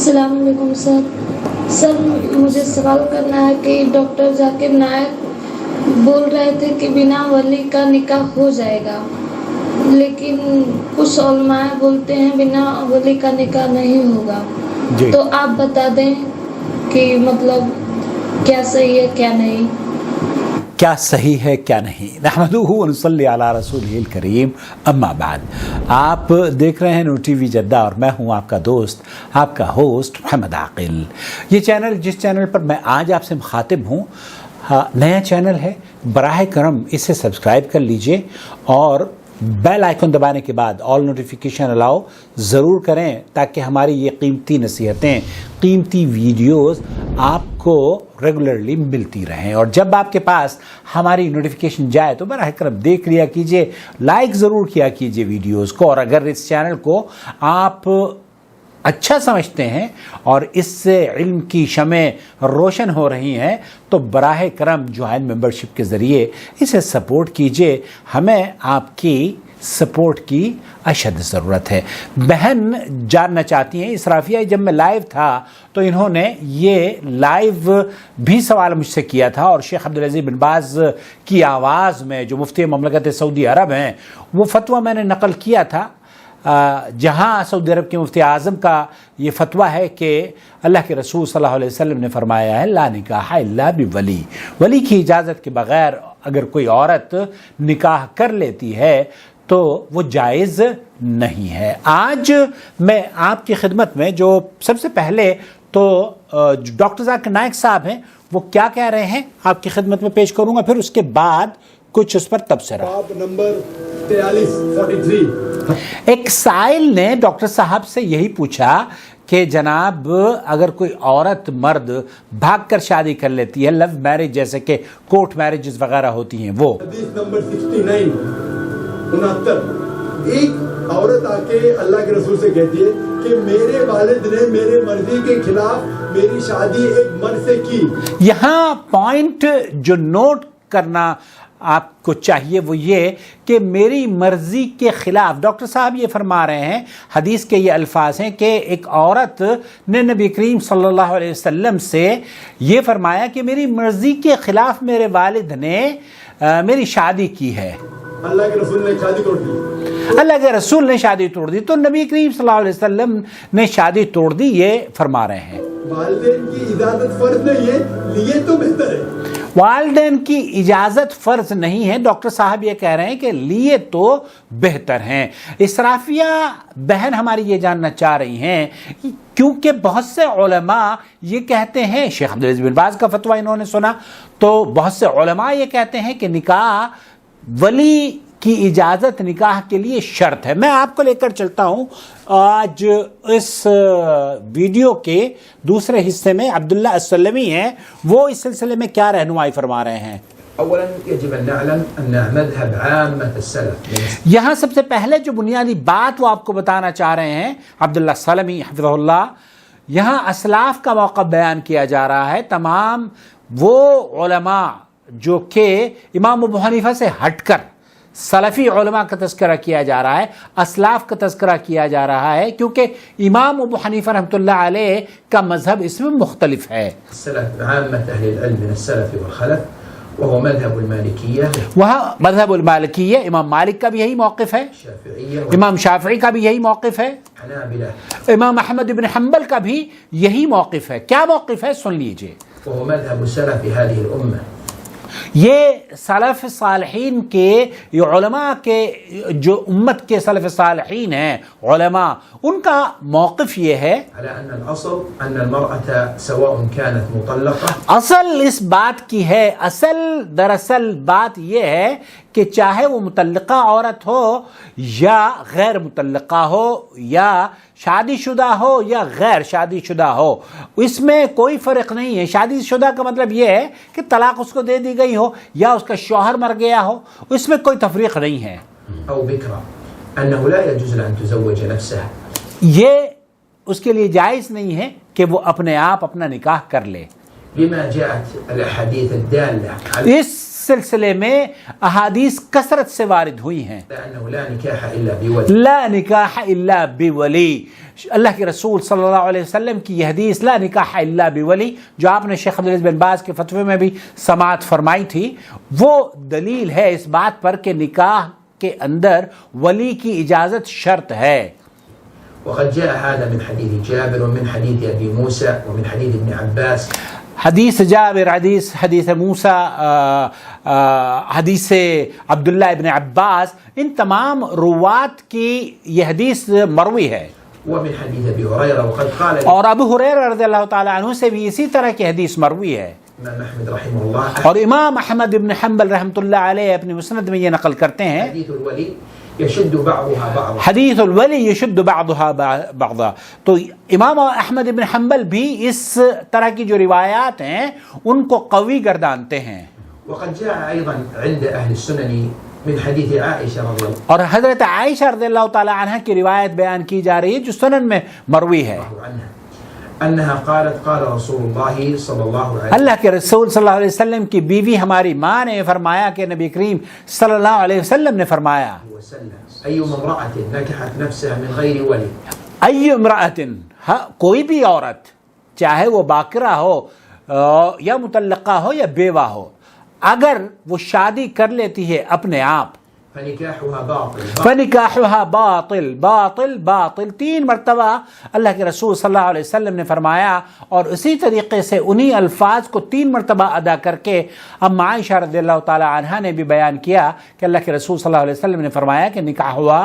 السلام علیکم سر مجھے سوال کرنا ہے کہ ڈاکٹر ذاکر نائک بول رہے تھے کہ بنا ولی کا نکاح ہو جائے گا، لیکن کچھ علماء بولتے ہیں بنا ولی کا نکاح نہیں ہوگا جی۔ تو آپ بتا دیں کہ مطلب کیا صحیح ہے کیا نہیں، کیا صحیح ہے کیا نہیں۔ نحمدہ و نصلی علی رسولہ الکریم، اما بعد۔ آپ دیکھ رہے ہیں نور ٹی وی جدہ اور میں ہوں آپ کا دوست، آپ کا ہوسٹ محمد عاقل۔ یہ چینل جس چینل پر میں آج آپ سے مخاطب ہوں نیا چینل ہے، براہ کرم اسے سبسکرائب کر لیجئے اور بیل آئیکن دبانے کے بعد آل نوٹیفیکیشن الاؤ ضرور کریں تاکہ ہماری یہ قیمتی نصیحتیں، قیمتی ویڈیوز آپ کو ریگولرلی ملتی رہیں، اور جب آپ کے پاس ہماری نوٹیفیکیشن جائے تو براہ کرم دیکھ لیا کیجئے، لائک ضرور کیا کیجئے ویڈیوز کو، اور اگر اس چینل کو آپ اچھا سمجھتے ہیں اور اس سے علم کی شمع روشن ہو رہی ہیں تو براہ کرم جوائن ممبرشپ کے ذریعے اسے سپورٹ کیجئے، ہمیں آپ کی سپورٹ کی اشد ضرورت ہے۔ بہن جاننا چاہتی ہیں اسرافیہ، جب میں لائیو تھا تو انہوں نے یہ لائیو بھی سوال مجھ سے کیا تھا، اور شیخ عبدالعزیز بن باز کی آواز میں جو مفتی مملکت سعودی عرب ہیں وہ فتویٰ میں نے نقل کیا تھا، جہاں سعودی عرب کے مفتی اعظم کا یہ فتویٰ ہے کہ اللہ کے رسول صلی اللہ علیہ وسلم نے فرمایا ہے لا نکاح الا بولی، ولی کی اجازت کے بغیر اگر کوئی عورت نکاح کر لیتی ہے تو وہ جائز نہیں ہے۔ آج میں آپ کی خدمت میں جو سب سے پہلے تو ڈاکٹر ذاکر نائک صاحب ہیں وہ کیا کہہ رہے ہیں آپ کی خدمت میں پیش کروں گا، پھر اس کے بعد کچھ اس پر تبصرہ۔ باب نمبر 43 ایک سائل نے ڈاکٹر صاحب سے یہی پوچھا کہ جناب اگر کوئی عورت مرد بھاگ کر شادی کر لیتی ہے، لو میرج جیسے کہ کورٹ میرجز وغیرہ ہوتی ہیں، وہ حدیث نمبر 69 ایک عورت آ کے اللہ کے رسول سے کہتی ہے کہ میرے والد نے میرے مرضی کے خلاف میری شادی ایک مرد سے کی۔ یہاں پوائنٹ جو نوٹ کرنا آپ کو چاہیے وہ یہ کہ میری مرضی کے خلاف، ڈاکٹر صاحب یہ فرما رہے ہیں، حدیث کے یہ الفاظ ہیں کہ ایک عورت نے نبی کریم صلی اللہ علیہ وسلم سے یہ فرمایا کہ میری مرضی کے خلاف میرے والد نے میری شادی کی ہے، اللہ کے رسول نے شادی توڑ دی، اللہ کے رسول نے شادی توڑ دی، تو نبی کریم صلی اللہ علیہ وسلم نے شادی توڑ دی، یہ فرما رہے ہیں۔ والدین کی اجازت فرض نہیں ہے، لیے تو بہتر ہے۔ والدین کی اجازت فرض نہیں ہے، ڈاکٹر صاحب یہ کہہ رہے ہیں کہ لیے تو بہتر ہیں۔ اسرافیہ بہن ہماری یہ جاننا چاہ رہی ہیں کیونکہ بہت سے علماء یہ کہتے ہیں، شیخ عبدالعزیز بن باز کا فتویٰ انہوں نے سنا تو بہت سے علماء یہ کہتے ہیں کہ نکاح ولی کی اجازت نکاح کے لیے شرط ہے۔ میں آپ کو لے کر چلتا ہوں آج اس ویڈیو کے دوسرے حصے میں، عبداللہ السلمی ہیں، وہ اس سلسلے میں کیا رہنمائی فرما رہے ہیں۔ اولا يجب ان نعلم ان مذهب عامة السلف، یہاں سب سے پہلے جو بنیادی بات وہ آپ کو بتانا چاہ رہے ہیں عبداللہ السلمی حفظہ اللہ، یہاں اسلاف کا موقع بیان کیا جا رہا ہے، تمام وہ علماء جو کہ امام ابو حنیفہ سے ہٹ کر سلفی علماء کا تذکرہ کیا جا رہا ہے، اسلاف کا تذکرہ کیا جا رہا ہے، کیونکہ امام ابو حنیفہ رحمۃ اللہ علیہ کا مذہب اس میں مختلف ہے۔ السلف عامة اهل العلم من السلف والخلف وهو مذهب المالكية، وہاں مذہب المالکیہ، امام مالک کا بھی یہی موقف ہے، الشافعية، امام شافعی کا بھی یہی موقف ہے، والحنابلة، امام احمد بن حنبل کا بھی یہی موقف ہے۔ کیا موقف ہے سن لیجئے۔ وهو مذهب سلف هذه الأمة، یہ سلف صالحین کے، یہ علماء کے جو امت کے سلف صالحین ہیں علماء، ان کا موقف یہ ہے على أن الأصل أن المرأة سواء كانت مطلقة، اصل اس بات کی ہے، دراصل بات یہ ہے کہ چاہے وہ مطلقہ عورت ہو یا غیر مطلقہ ہو، یا شادی شدہ ہو یا غیر شادی شدہ ہو، اس میں کوئی فرق نہیں ہے۔ شادی شدہ کا مطلب یہ ہے کہ طلاق اس کو دے دی گئی ہو یا اس کا شوہر مر گیا ہو، اس میں کوئی تفریق نہیں ہے۔ أو بكرة، أنه لا يجوز لها أن تزوج نفسها، یہ اس کے لیے جائز نہیں ہے کہ وہ اپنے آپ اپنا نکاح کر لے، لما جاءت الأحاديث الدالة على اس سلسلے میں احادیث کثرت سے وارد ہوئی ہیں. أنه لا نكاح إلا بولي. لا نکاح الا بولی. اللہ کے رسول صلی اللہ علیہ وسلم کی یہ حدیث لا نکاح الا بولی جو آپ نے شیخ عبدالعزیز بن باز کے فتوے میں بھی سماعت فرمائی تھی، وہ دلیل ہے اس بات پر کہ نکاح کے اندر ولی کی اجازت شرط ہے. وقد جاء هذا من حديث جابر ومن حديث أبي موسى ومن حديث ابن عباس. حدیث جابر، حدیث موسیٰ، حدیث عبداللہ ابن عباس، ان تمام روات کی یہ حدیث مروی ہے. ومن حديث أبي هريرة وقد قال اور ابو ہریرہ رضی اللہ تعالیٰ عنہ سے بھی اسی طرح کی حدیث مروی ہے. الإمام أحمد رحمه الله اور امام احمد بن حنبل رحمۃ اللہ علیہ اپنی مسند میں یہ نقل کرتے ہیں، حديث الولي يشد بعضها بعضا. حدیث الولی یشد بعضها بعضا. تو امام احمد بن حنبل بھی اس طرح کی جو روایات ہیں ان کو قوی گردانتے ہیں. وقد جاء أيضا عند أهل السنن من حديث عائشة رضي الله اور حضرت عائشہ رضی اللہ تعالی عنہ کی روایت بیان کی جا رہی ہے جو سنن میں مروی ہے. عنها أنها قالت قال رسول الله صلى الله عليه اللہ کے رسول صلی اللہ علیہ وسلم کی بیوی ہماری ماں نے فرمایا کہ نبی کریم صلی اللہ علیہ وسلم نے فرمایا، وسلم أيما امرأة نكحت نفسها من غير ولي. ای امرأۃ، کوئی بھی عورت چاہے وہ باکرہ ہو یا مطلقہ ہو یا بیوہ ہو، اگر وہ شادی کر لیتی ہے اپنے آپ، فنكاحها باطل. فنکاحها باطل باطل باطل، 3 مرتبہ اللہ کے رسول صلی اللہ علیہ وسلم نے فرمایا، اور اسی طریقے سے انہی الفاظ کو 3 مرتبہ ادا کر کے اما عائشہ رضی اللہ تعالی عنہا نے بھی بیان کیا کہ اللہ کے رسول صلی اللہ علیہ وسلم نے فرمایا کہ نکاح ہوا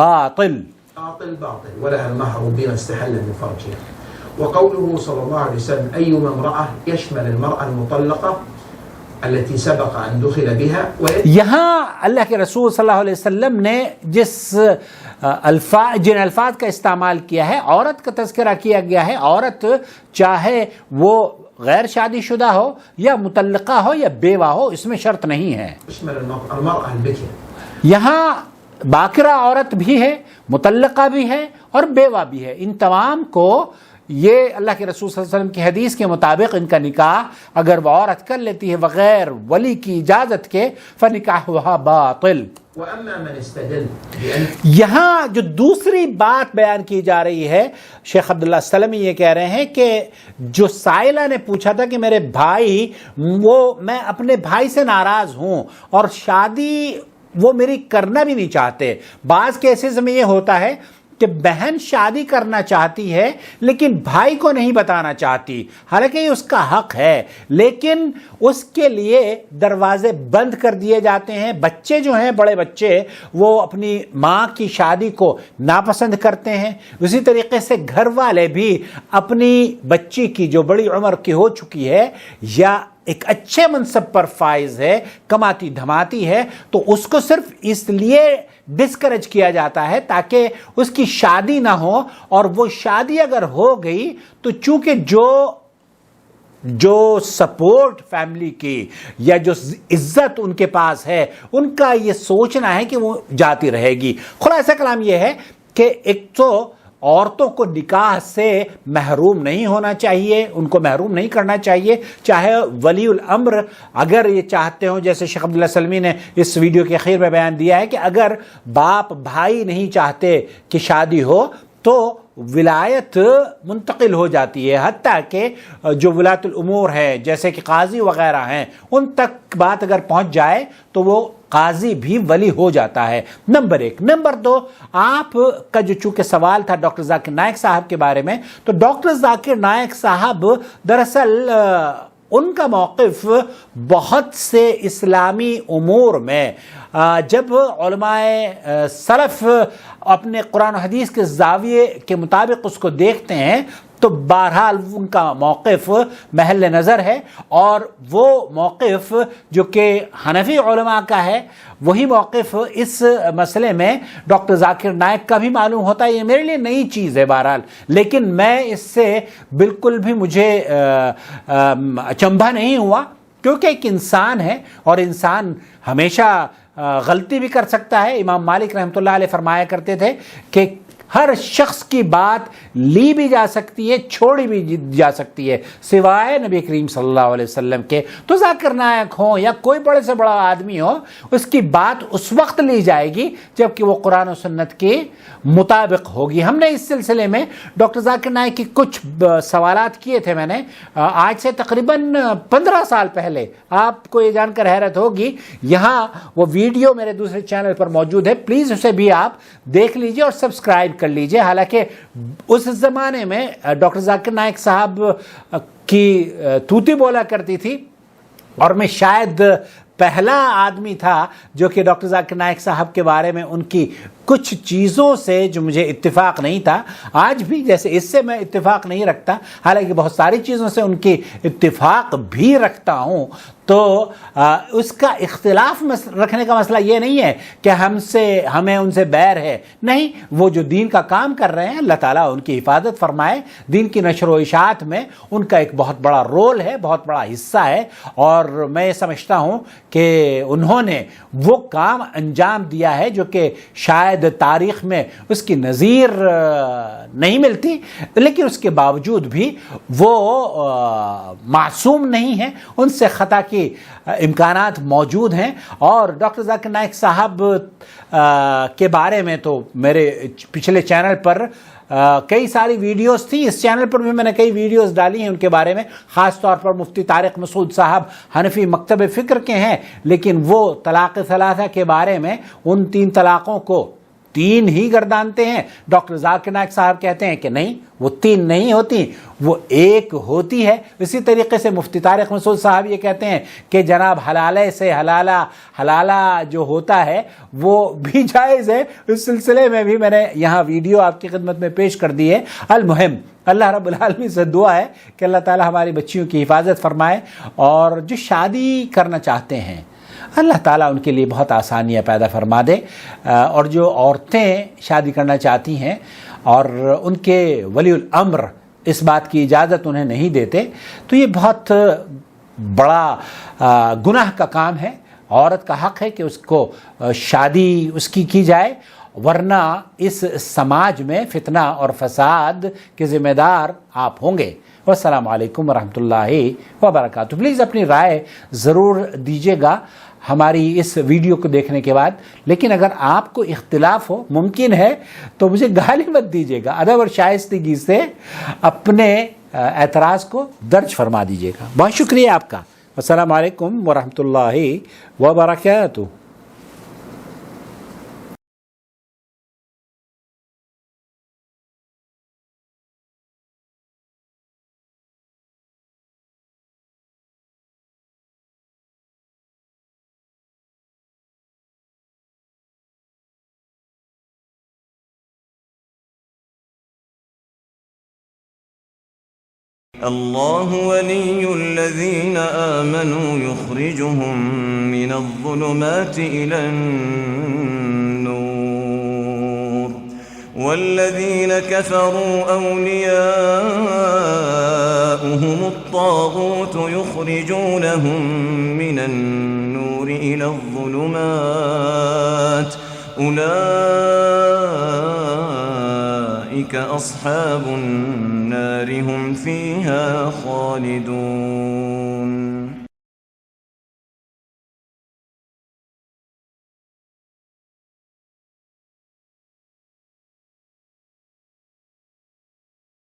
باطل. باطل باطل ولها المهر بما استحل من فرجها. وقوله صلى الله عليه وسلم أيما امرأة يشمل المرأة المطلقة التي سبق أن دخل بها. یہاں اللہ کے رسول صلی اللہ علیہ وسلم نے جن الفاظ کا استعمال کیا ہے، عورت کا تذکرہ کیا گیا ہے، عورت چاہے وہ غیر شادی شدہ ہو یا مطلقہ ہو یا بیوہ ہو، اس میں شرط نہیں ہے. يشمل المرأة البكر. یہاں باکرہ عورت بھی ہے، مطلقہ بھی ہے اور بیوہ بھی ہے. ان تمام کو یہ اللہ کے رسول صلی اللہ علیہ وسلم کی حدیث کے مطابق ان کا نکاح اگر وہ عورت کر لیتی ہے بغیر ولی کی اجازت کے فنکاحها باطل. وأما من استدل بأن یہاں جو دوسری بات بیان کی جا رہی ہے، شیخ عبداللہ السلمی یہ کہہ رہے ہیں کہ جو سائلہ نے پوچھا تھا کہ میرے بھائی، میں اپنے بھائی سے ناراض ہوں اور شادی وہ میری کرنا بھی نہیں چاہتے. بعض کیسز میں یہ ہوتا ہے کہ بہن شادی کرنا چاہتی ہے لیکن بھائی کو نہیں بتانا چاہتی، حالانکہ یہ اس کا حق ہے، لیکن اس کے لیے دروازے بند کر دیے جاتے ہیں. بچے جو ہیں، بڑے بچے، وہ اپنی ماں کی شادی کو ناپسند کرتے ہیں. اسی طریقے سے گھر والے بھی اپنی بچی کی جو بڑی عمر کی ہو چکی ہے یا ایک اچھے منصب پر فائز ہے، کماتی دھماتی ہے، تو اس کو صرف اس لیے ڈسکریج کیا جاتا ہے تاکہ اس کی شادی نہ ہو، اور وہ شادی اگر ہو گئی تو چونکہ جو سپورٹ فیملی کی یا جو عزت ان کے پاس ہے، ان کا یہ سوچنا ہے کہ وہ جاتی رہے گی. خلاصہ کلام یہ ہے کہ ایک تو عورتوں کو نکاح سے محروم نہیں ہونا چاہیے، ان کو محروم نہیں کرنا چاہیے، چاہے ولی الامر اگر یہ چاہتے ہوں، جیسے شیخ عبداللہ سلمی نے اس ویڈیو کے اخیر میں بیان دیا ہے کہ اگر باپ بھائی نہیں چاہتے کہ شادی ہو تو ولایت منتقل ہو جاتی ہے، حتیٰ کہ جو ولایت الامور ہے جیسے کہ قاضی وغیرہ ہیں ان تک بات اگر پہنچ جائے تو وہ قاضی بھی ولی ہو جاتا ہے. نمبر 1. نمبر 2، آپ کا جو چونکہ سوال تھا ڈاکٹر ذاکر نائک صاحب کے بارے میں، تو ڈاکٹر ذاکر نائک صاحب دراصل ان کا موقف بہت سے اسلامی امور میں جب علماء سلف اپنے قرآن و حدیث کے زاویے کے مطابق اس کو دیکھتے ہیں تو بہرحال ان کا موقف محل نظر ہے، اور وہ موقف جو کہ حنفی علماء کا ہے وہی موقف اس مسئلے میں ڈاکٹر ذاکر نائک کا بھی معلوم ہوتا ہے. یہ میرے لیے نئی چیز ہے بہرحال، لیکن میں اس سے بالکل بھی مجھے اچنبھا نہیں ہوا، کیونکہ ایک انسان ہے اور انسان ہمیشہ غلطی بھی کر سکتا ہے. امام مالک رحمۃ اللہ علیہ فرمایا کرتے تھے کہ ہر شخص کی بات لی بھی جا سکتی ہے، چھوڑی بھی جا سکتی ہے، سوائے نبی کریم صلی اللہ علیہ وسلم کے۔ تو ذاکر نائک ہوں یا کوئی بڑے سے بڑا آدمی ہو، اس کی بات اس وقت لی جائے گی جب کہ وہ قرآن و سنت کے مطابق ہوگی۔ ہم نے اس سلسلے میں ڈاکٹر ذاکر نائک کی کچھ سوالات کیے تھے، میں نے آج سے تقریباً 15 سال پہلے۔ آپ کو یہ جان کر حیرت ہوگی، یہاں وہ ویڈیو میرے دوسرے چینل پر موجود ہے، پلیز اسے بھی آپ دیکھ لیجئے اور سبسکرائب کر لیجئے۔ حالانکہ اس زمانے میں ڈاکٹر ذاکر نائک صاحب کی توتی بولا کرتی تھی، اور میں شاید پہلا آدمی تھا جو کہ ڈاکٹر ذاکر نائک صاحب کے بارے میں ان کی کچھ چیزوں سے جو مجھے اتفاق نہیں تھا، آج بھی جیسے اس سے میں اتفاق نہیں رکھتا، حالانکہ بہت ساری چیزوں سے ان کی اتفاق بھی رکھتا ہوں، تو اس کا اختلاف رکھنے کا مسئلہ یہ نہیں ہے کہ ہمیں ان سے بیر ہے، نہیں، وہ جو دین کا کام کر رہے ہیں اللہ تعالیٰ ان کی حفاظت فرمائے، دین کی نشر و اشاعت میں ان کا ایک بہت بڑا رول ہے، بہت بڑا حصہ ہے، اور میں سمجھتا ہوں کہ انہوں نے وہ کام انجام دیا ہے جو کہ شاید تاریخ میں اس کی نظیر نہیں ملتی، لیکن اس کے باوجود بھی وہ معصوم نہیں ہیں، ان سے خطا کی امکانات موجود ہیں۔ اور ڈاکٹر ذاکر نائک صاحب کے بارے میں تو میرے پچھلے چینل پر کئی ساری ویڈیوز تھیں، اس چینل پر بھی میں نے کئی ویڈیوز ڈالی ہیں ان کے بارے میں، خاص طور پر مفتی طارق مسعود صاحب حنفی مکتب فکر کے ہیں، لیکن وہ طلاق ثلاثہ کے بارے میں ان 3 طلاقوں کو 3 ہی گردانتے ہیں۔ ڈاکٹر ذاکر نائک صاحب کہتے ہیں کہ نہیں، وہ 3 نہیں ہوتی، وہ 1 ہوتی ہے۔ اسی طریقے سے مفتی طارق مسعود صاحب یہ کہتے ہیں کہ جناب حلالہ سے حلالہ جو ہوتا ہے وہ بھی جائز ہے۔ اس سلسلے میں بھی میں نے یہاں ویڈیو آپ کی خدمت میں پیش کر دی ہے۔ المہم اللہ رب العالمین سے دعا ہے کہ اللہ تعالی ہماری بچیوں کی حفاظت فرمائے، اور جو شادی کرنا چاہتے ہیں اللہ تعالیٰ ان کے لیے بہت آسانیاں پیدا فرما دے، اور جو عورتیں شادی کرنا چاہتی ہیں اور ان کے ولی الامر اس بات کی اجازت انہیں نہیں دیتے، تو یہ بہت بڑا گناہ کا کام ہے۔ عورت کا حق ہے کہ اس کو شادی اس کی جائے، ورنہ اس سماج میں فتنہ اور فساد کے ذمہ دار آپ ہوں گے۔ والسلام علیکم ورحمۃ اللہ وبرکاتہ۔ پلیز اپنی رائے ضرور دیجیے گا ہماری اس ویڈیو کو دیکھنے کے بعد، لیکن اگر آپ کو اختلاف ہو، ممکن ہے، تو مجھے گالی مت دیجیے گا، ادب اور شائستگی سے اپنے اعتراض کو درج فرما دیجیے گا۔ بہت شکریہ آپ کا۔ السلام علیکم ورحمۃ اللہ وبرکاتہ۔ الله ولي الذين آمنوا يخرجهم من الظلمات إلى النور والذين كفروا أولياؤهم الطاغوت يخرجونهم من النور إلى الظلمات أولئك أصحاب النار هم فيها خالدون